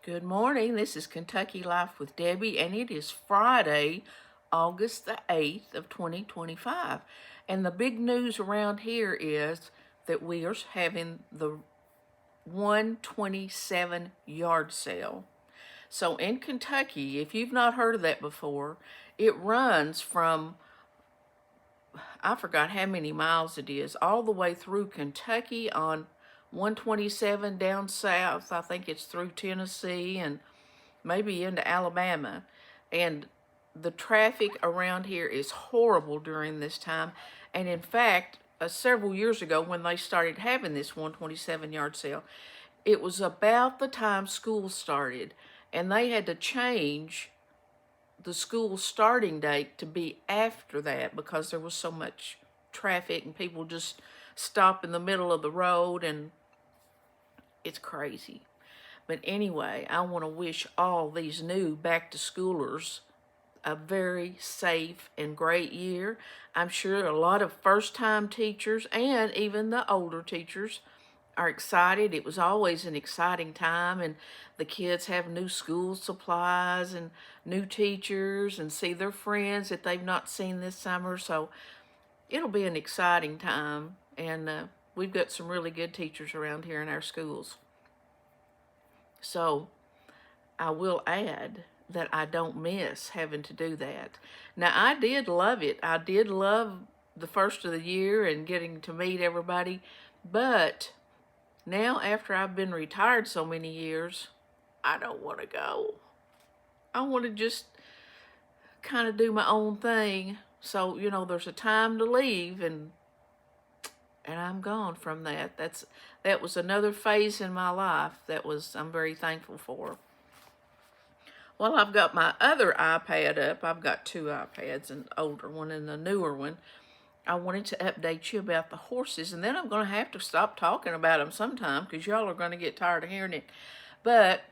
Good morning. This is Kentucky Life with Debbie, and it is Friday, August the 8th of 2025. And the big news around here is that we are having the 127 yard sale. So in Kentucky, if you've not heard of that before, it runs from, I forgot how many miles it is, all the way through Kentucky on 127 down south. I think it's through Tennessee and maybe into Alabama. And the traffic around here is horrible during this time. And in fact, several years ago when they started having this 127 yard sale, it was about the time school started. And they had to change the school starting date to be after that because there was so much traffic and people just stop in the middle of the road, and it's crazy. But anyway, I want to wish all these new back to schoolers a very safe and great year. I'm sure a lot of first time teachers and even the older teachers are excited. It was always an exciting time, and the kids have new school supplies and new teachers and see their friends that they've not seen this summer. So it'll be an exciting time, and we've got some really good teachers around here in our schools. So I will add that I don't miss having to do that. Now, I did love it. I did love the first of the year and getting to meet everybody, but now after I've been retired so many years, I don't want to go. I want to just kind of do my own thing. So, there's a time to leave, and I'm gone from that. That was another phase in my life I'm very thankful for. Well, I've got my other iPad up. I've got two iPads, an older one and a newer one. I wanted to update you about the horses, and then I'm going to have to stop talking about them sometime because y'all are going to get tired of hearing it. But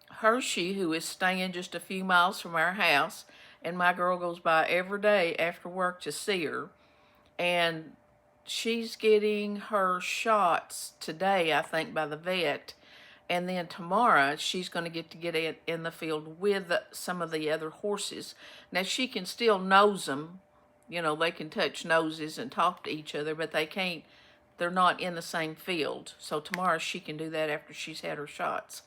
Hershey, who is staying just a few miles from our house, and my girl goes by every day after work to see her, and she's getting her shots today, I think, by the vet. And then tomorrow, she's going to get in the field with some of the other horses. Now, she can still nose them. They can touch noses and talk to each other, but they're not in the same field. So tomorrow, she can do that after she's had her shots.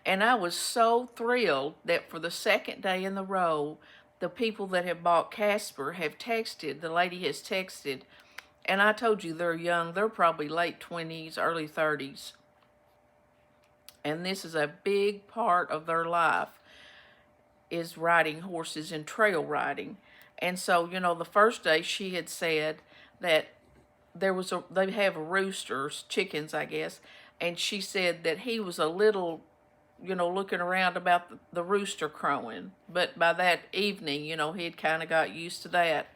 And I was so thrilled that for the second day in the row, the people that have bought Casper have texted. The lady has texted. And I told you they're young. They're probably late 20s, early 30s. And this is a big part of their life, is riding horses and trail riding. And so, the first day she had said that they have roosters, chickens, I guess, and she said that he was a little, looking around about the rooster crowing. But by that evening, he had kind of got used to that.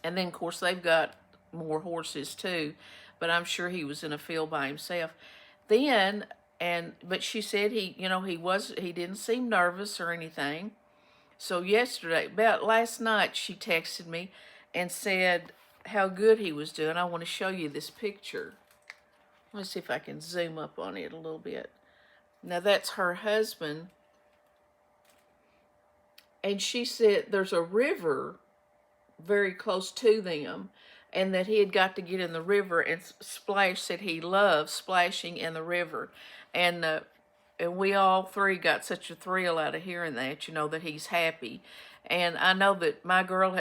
And then, of course, they've got more horses too, but I'm sure he was in a field by himself. But she said he didn't seem nervous or anything. So about last night, she texted me and said how good he was doing. I want to show you this picture. Let's see if I can zoom up on it a little bit. Now, that's her husband. And she said there's a river very close to them, and that he had got to get in the river and splash. Said he loves splashing in the river. And we all three got such a thrill out of hearing that, that he's happy. And I know that my girl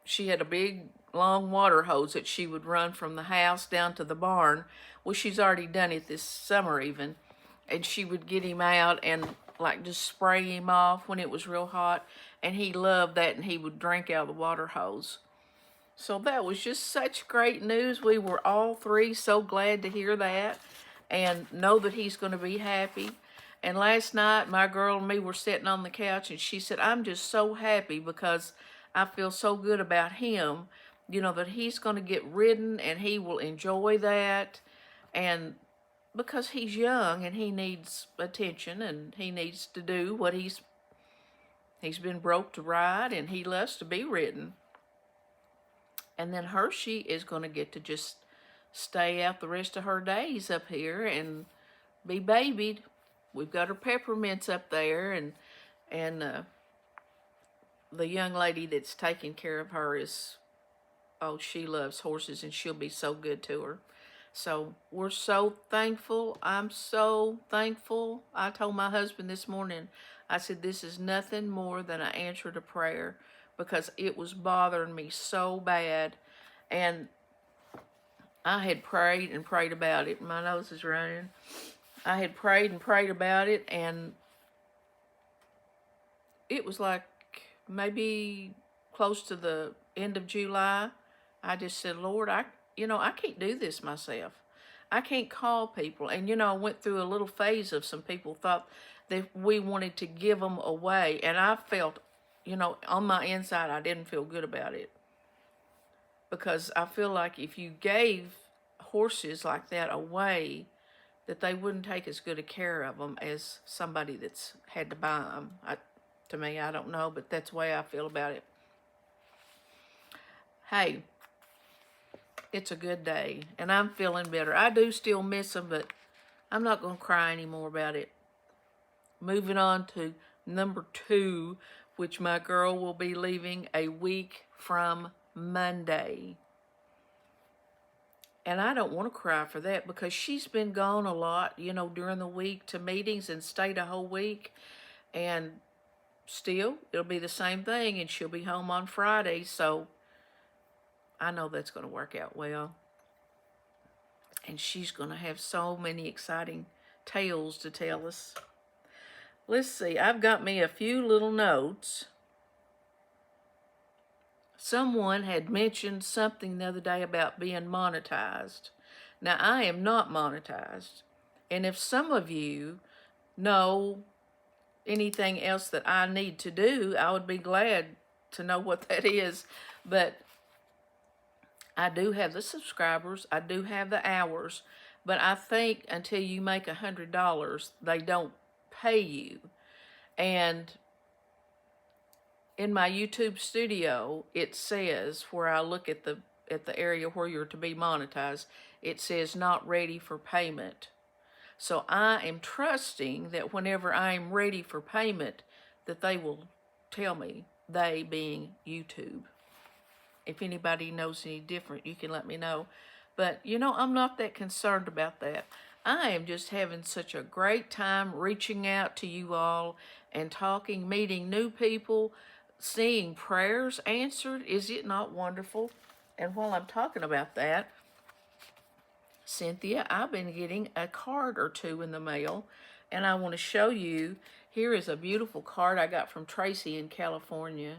she had a big long water hose that she would run from the house down to the barn. Well, she's already done it this summer even. And she would get him out and just spray him off when it was real hot. And he loved that, and he would drink out of the water hose. So that was just such great news. We were all three so glad to hear that and know that he's going to be happy. And last night, my girl and me were sitting on the couch, and she said, I'm just so happy because I feel so good about him, that he's going to get ridden and he will enjoy that. And because he's young and he needs attention and he needs to do what he's been broke to ride, and he loves to be ridden. And then Hershey is going to get to just stay out the rest of her days up here and be babied. we've got her peppermints up there, and the young lady that's taking care of her is, oh, she loves horses, and she'll be so good to her. So we're so thankful. I'm so thankful. I told my husband this morning, I said, this is nothing more than an answer to prayer, because it was bothering me so bad. And I had prayed and prayed about it. My nose is running. I had prayed and prayed about it, and it was like maybe close to the end of July. I just said, Lord, I can't do this myself. I can't call people. And, I went through a little phase of some people thought that we wanted to give them away. And I felt, on my inside, I didn't feel good about it. Because I feel like if you gave horses like that away, that they wouldn't take as good a care of them as somebody that's had to buy them. To me, I don't know, but that's the way I feel about it. Hey, it's a good day, and I'm feeling better. I do still miss them, but I'm not going to cry anymore about it. Moving on to number 2, which my girl will be leaving a week from Monday. And I don't want to cry for that, because she's been gone a lot, during the week to meetings, and stayed a whole week. And still, it'll be the same thing, and she'll be home on Friday. So I know that's going to work out well. And she's going to have so many exciting tales to tell us. Let's see, I've got me a few little notes. Someone had mentioned something the other day about being monetized. Now, I am not monetized. And if some of you know anything else that I need to do, I would be glad to know what that is. But I do have the subscribers, I do have the hours, but I think until you make $100, they don't pay you. And in my YouTube studio, it says, where I look at the area where you're to be monetized, it says not ready for payment. So I am trusting that whenever I am ready for payment, that they will tell me, they being YouTube. If anybody knows any different, you can let me know. But, I'm not that concerned about that. I am just having such a great time reaching out to you all and talking, meeting new people, seeing prayers answered. Is it not wonderful? And while I'm talking about that, Cynthia, I've been getting a card or two in the mail, and I want to show you. Here is a beautiful card I got from Tracy in California.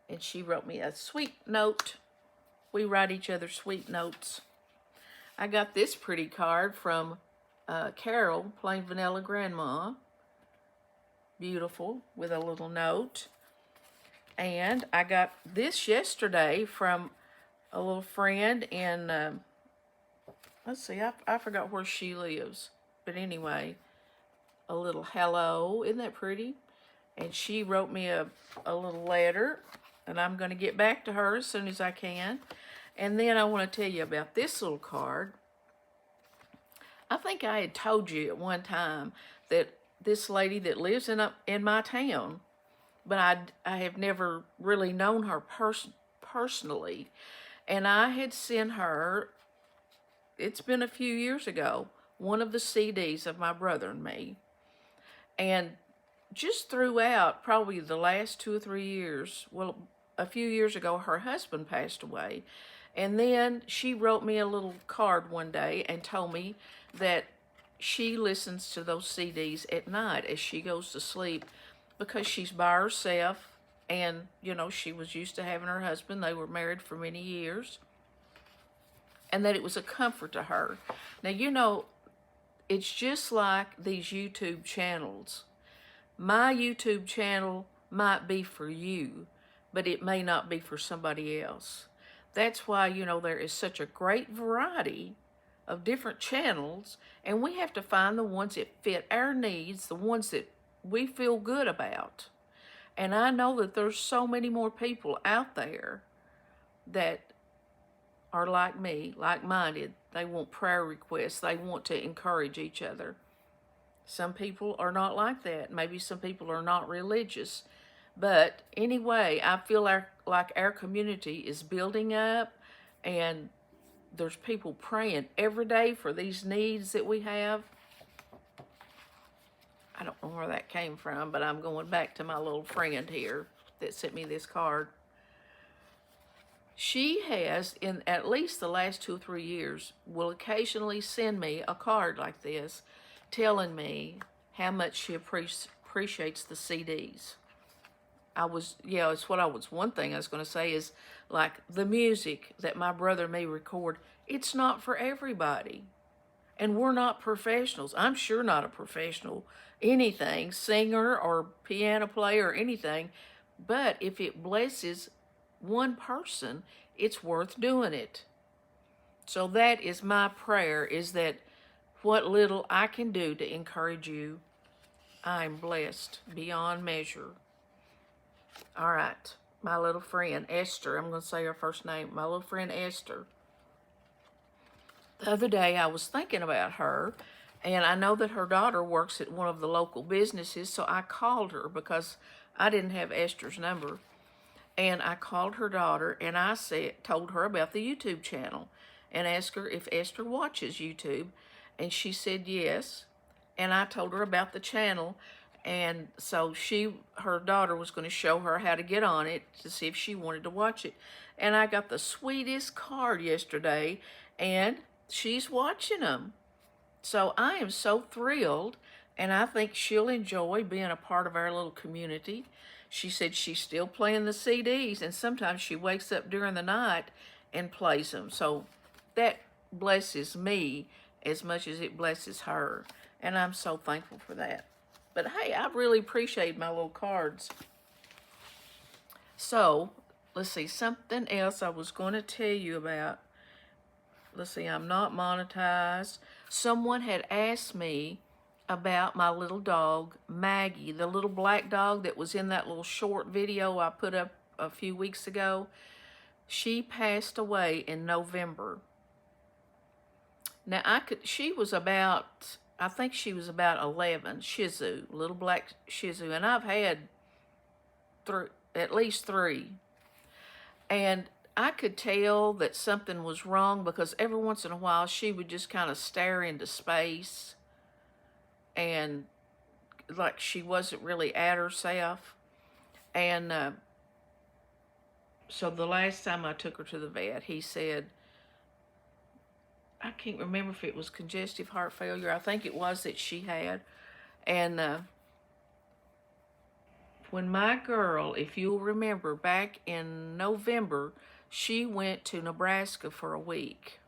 And she wrote me a sweet note. We write each other sweet notes. I got this pretty card from Carol, Plain Vanilla Grandma. Beautiful, with a little note. And I got this yesterday from a little friend in, let's see, I forgot where she lives. But anyway, a little hello. Isn't that pretty? And she wrote me a little letter. And I'm going to get back to her as soon as I can. And then I want to tell you about this little card. I think I had told you at one time that this lady that lives in my town, but I have never really known her personally. And I had sent her, it's been a few years ago, one of the CDs of my brother and me. And just throughout probably the last 2 or 3 years, well, a few years ago, her husband passed away. And then she wrote me a little card one day and told me that she listens to those CDs at night as she goes to sleep, because she's by herself. And, she was used to having her husband. They were married for many years. And that it was a comfort to her. Now, it's just like these YouTube channels. My YouTube channel might be for you, but it may not be for somebody else. That's why, there is such a great variety of different channels, and we have to find the ones that fit our needs, the ones that we feel good about. And I know that there's so many more people out there that are like me, like-minded. They want prayer requests. They want to encourage each other. Some people are not like that. Maybe some people are not religious. But anyway, I feel like our community is building up, and there's people praying every day for these needs that we have. I don't know where that came from, but I'm going back to my little friend here that sent me this card. She has, in at least the last 2 or 3 years, will occasionally send me a card like this telling me how much she appreciates the CDs. It's one thing I was going to say is like the music that my brother and me record, it's not for everybody. And we're not professionals. I'm sure not a professional anything, singer or piano player or anything. But if it blesses one person, it's worth doing it. So that is my prayer, is that what little I can do to encourage you, I'm blessed beyond measure. All right, my little friend Esther, I'm going to say her first name, my little friend Esther. The other day I was thinking about her, and I know that her daughter works at one of the local businesses, so I called her because I didn't have Esther's number. And I called her daughter, and I told her about the YouTube channel and asked her if Esther watches YouTube, and she said yes. And I told her about the channel, and so her daughter was going to show her how to get on it to see if she wanted to watch it. And I got the sweetest card yesterday, and she's watching them. So I am so thrilled, and I think she'll enjoy being a part of our little community. She said she's still playing the CDs, and sometimes she wakes up during the night and plays them. So that blesses me as much as it blesses her, and I'm so thankful for that. But hey, I really appreciate my little cards. So, let's see, something else I was going to tell you about. Let's see, I'm not monetized. Someone had asked me about my little dog, Maggie, the little black dog that was in that little short video I put up a few weeks ago. She passed away in November. Now, I think she was about 11, Shih Tzu, little black Shih Tzu, and I've had at least 3. And I could tell that something was wrong because every once in a while she would just kind of stare into space and like she wasn't really at herself. And so the last time I took her to the vet, he said, I can't remember if it was congestive heart failure. I think it was that she had. And when my girl, if you'll remember, back in November, she went to Nebraska for a week.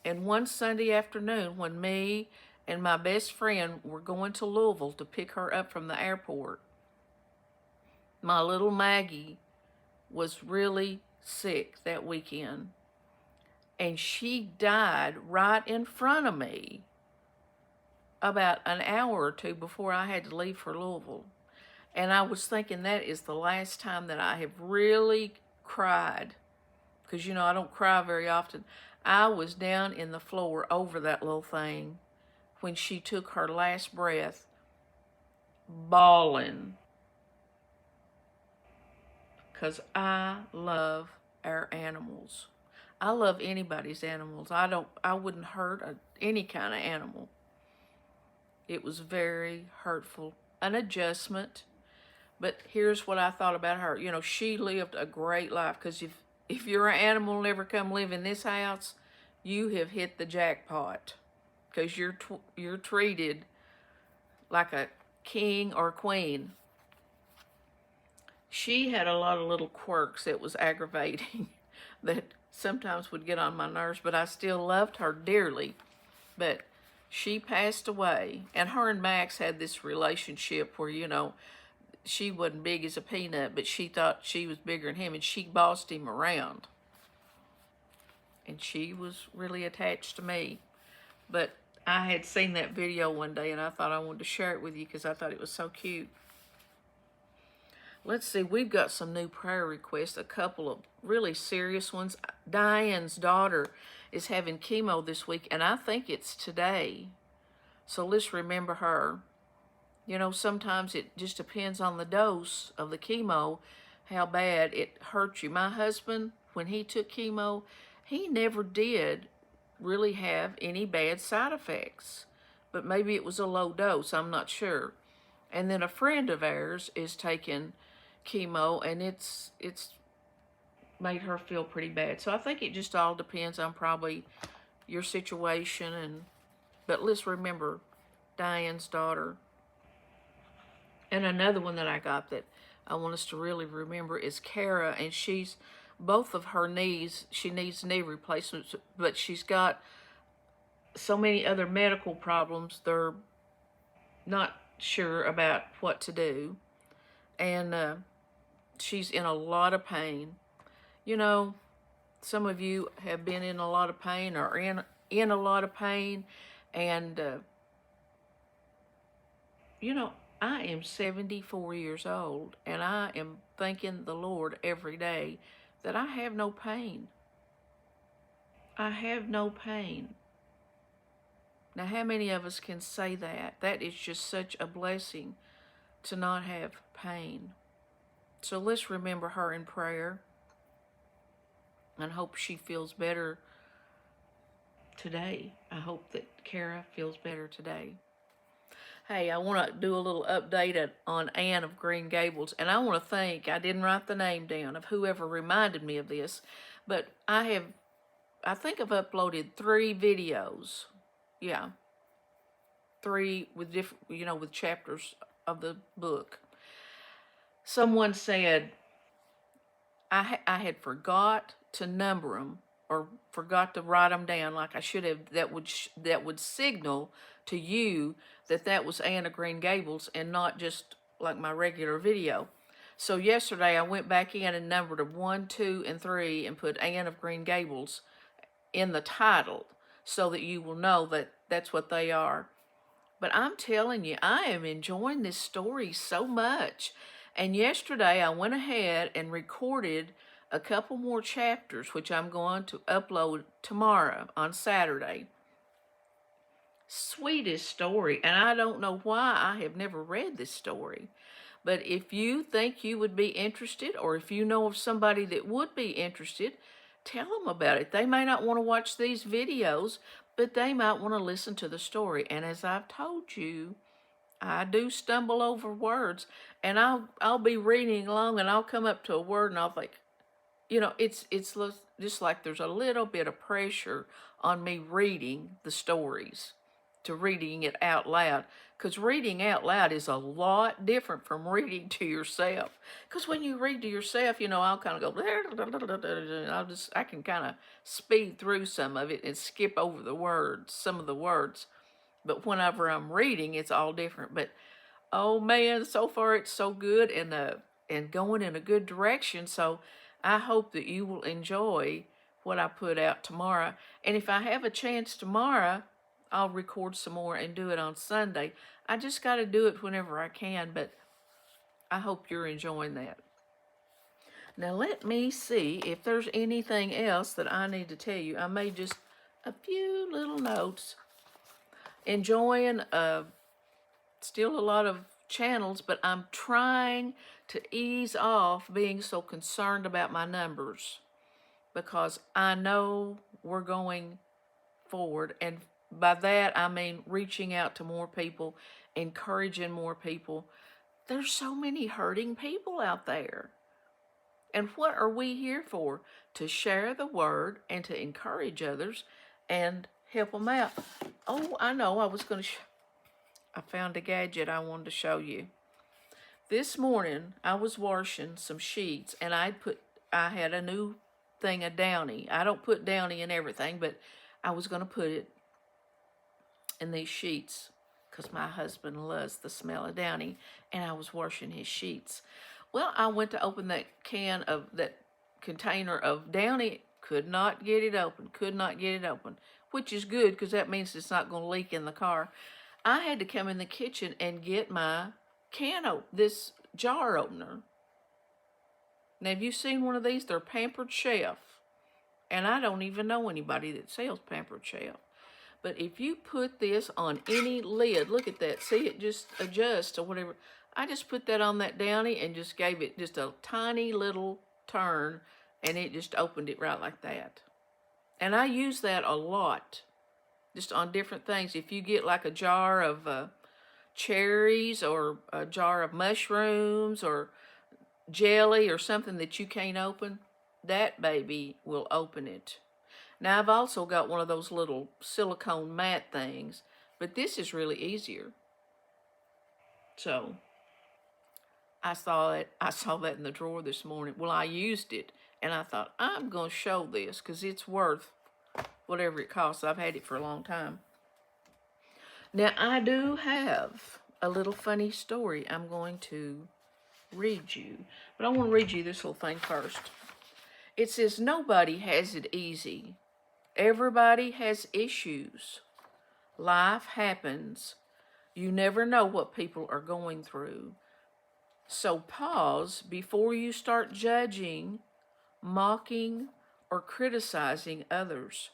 And one Sunday afternoon, when me and my best friend were going to Louisville to pick her up from the airport, my little Maggie was really sick that weekend. And she died right in front of me about an hour or two before I had to leave for Louisville. And I was thinking that is the last time that I have really cried. Because, I don't cry very often. I was down in the floor over that little thing when she took her last breath, bawling. Because I love our animals. I love anybody's animals. I wouldn't hurt any kind of animal. It was very hurtful. An adjustment. But here's what I thought about her. She lived a great life. Because if your animal never come live in this house, you have hit the jackpot. Because you're treated like a king or queen. She had a lot of little quirks that was aggravating that sometimes would get on my nerves, but I still loved her dearly. But she passed away, and her and Max had this relationship where, she wasn't big as a peanut, but she thought she was bigger than him, and she bossed him around. And she was really attached to me. But I had seen that video one day, and I thought I wanted to share it with you because I thought it was so cute. Let's see, we've got some new prayer requests, a couple of really serious ones. Diane's daughter is having chemo this week, and I think it's today. So let's remember her. You know, sometimes it just depends on the dose of the chemo, how bad it hurts you. My husband, when he took chemo, he never did really have any bad side effects. But maybe it was a low dose, I'm not sure. And then a friend of ours is taking chemo, and it's made her feel pretty bad. So I think it just all depends on probably your situation. And but let's remember Diane's daughter. And another one that I got that I want us to really remember is Kara, and she's both of her knees, she needs knee replacements, but she's got so many other medical problems, they're not sure about what to do. And she's in a lot of pain. You know, some of you have been in a lot of pain or in a lot of pain. And, you know, I am 74 years old, and I am thanking the Lord every day that I have no pain. I have no pain. Now, how many of us can say that? That is just such a blessing to not have pain. So let's remember her in prayer and hope she feels better today. I hope that Kara feels better today. Hey, I want to do a little update on Anne of Green Gables, and I want to thank, I didn't write the name down of whoever reminded me of this, but I think I've uploaded 3 videos. Yeah, 3 with different, you know, with chapters of the book. Someone said I had forgot to number them or forgot to write them down like I should have. That would signal to you that was Anne of Green Gables and not just like my regular video. So yesterday I went back in and numbered them 1, 2, and 3 and put Anne of Green Gables in the title so that you will know that that's what they are. But I'm telling you, I am enjoying this story so much. And yesterday I went ahead and recorded a couple more chapters, which I'm going to upload tomorrow on Saturday. Sweetest story. And I don't know why I have never read this story. But if you think you would be interested, or if you know of somebody that would be interested, tell them about it. They may not want to watch these videos, but they might want to listen to the story. And as I've told you, I do stumble over words, and I'll be reading along, and I'll come up to a word, and I'll think, you know, it's just like there's a little bit of pressure on me reading the stories to reading it out loud, because reading out loud is a lot different from reading to yourself. Because when you read to yourself, you know, I'll kind of go, I can kind of speed through some of it and skip over the words, some of the words. But whenever I'm reading, it's all different. But oh man, so far it's so good and going in a good direction. So I hope that you will enjoy what I put out tomorrow. And if I have a chance tomorrow, I'll record some more and do it on Sunday. I just got to do it whenever I can, but I hope you're enjoying that. Now let me see if there's anything else that I need to tell you. I made just a few little notes. Enjoying still a lot of channels, but I'm trying to ease off being so concerned about my numbers, because I know we're going forward, and by that I mean reaching out to more people, encouraging more people. There's so many hurting people out there, and what are we here for? To share the word and to encourage others and help them out. Oh, I know, I found a gadget I wanted to show you. This morning, I was washing some sheets, and I had a new thing of Downy. I don't put Downy in everything, but I was going to put it in these sheets because my husband loves the smell of Downy, and I was washing his sheets. Well, I went to open that container of Downy, could not get it open, which is good because that means it's not going to leak in the car. I had to come in the kitchen and get my this jar opener. Now, have you seen one of these? They're Pampered Chef. And I don't even know anybody that sells Pampered Chef. But if you put this on any lid, look at that, see it just adjusts or whatever. I just put that on that Downy and just gave it just a tiny little turn, and it just opened it right like that. And I use that a lot, just on different things. If you get like a jar of cherries or a jar of mushrooms or jelly or something that you can't open, that baby will open it. Now I've also got one of those little silicone mat things, but this is really easier. So I saw that in the drawer this morning. Well, I used it and I thought, I'm going to show this because it's worth whatever it costs. I've had it for a long time. Now I do have a little funny story I'm going to read you, but I want to read you this little thing first. It says, nobody has it easy. Everybody has issues. Life happens. You never know what people are going through. So pause before you start judging, mocking, or criticizing others.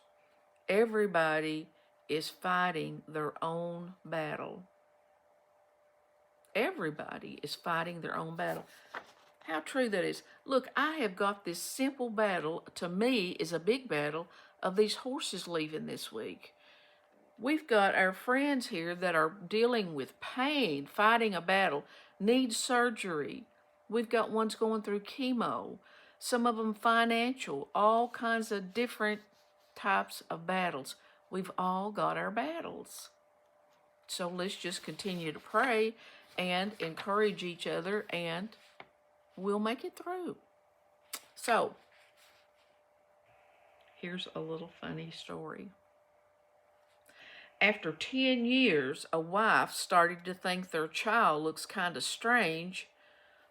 Everybody is fighting their own battle. Everybody is fighting their own battle. How true that is. Look, I have got this simple battle, to me is a big battle, of these horses leaving this week. We've got our friends here that are dealing with pain, fighting a battle, need surgery. We've got ones going through chemo, some of them financial, all kinds of different types of battles. We've all got our battles. So let's just continue to pray and encourage each other, and we'll make it through. So, here's a little funny story. After 10 years, a wife started to think their child looks kind of strange,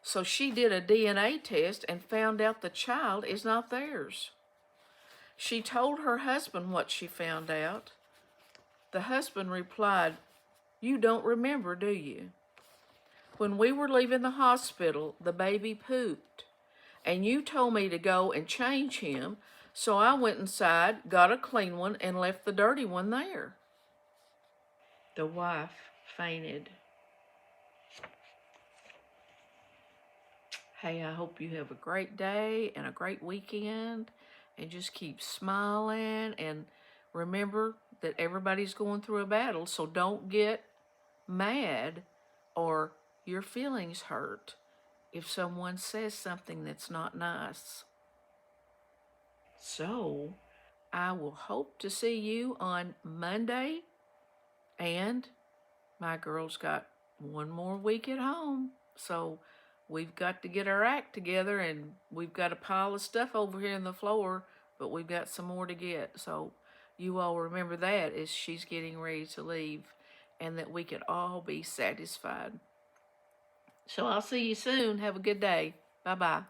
so she did a DNA test and found out the child is not theirs. She told her husband what she found out. The husband replied, "You don't remember, do you? When we were leaving the hospital, the baby pooped, and you told me to go and change him, so I went inside, got a clean one, and left the dirty one there." The wife fainted. Hey, I hope you have a great day and a great weekend, and just keep smiling, and remember that everybody's going through a battle, so don't get mad or your feelings hurt if someone says something that's not nice. So, I will hope to see you on Monday, and my girl's got one more week at home, so we've got to get our act together, and we've got a pile of stuff over here on the floor, but we've got some more to get. So you all remember that as she's getting ready to leave, and that we can all be satisfied. So I'll see you soon. Have a good day. Bye-bye.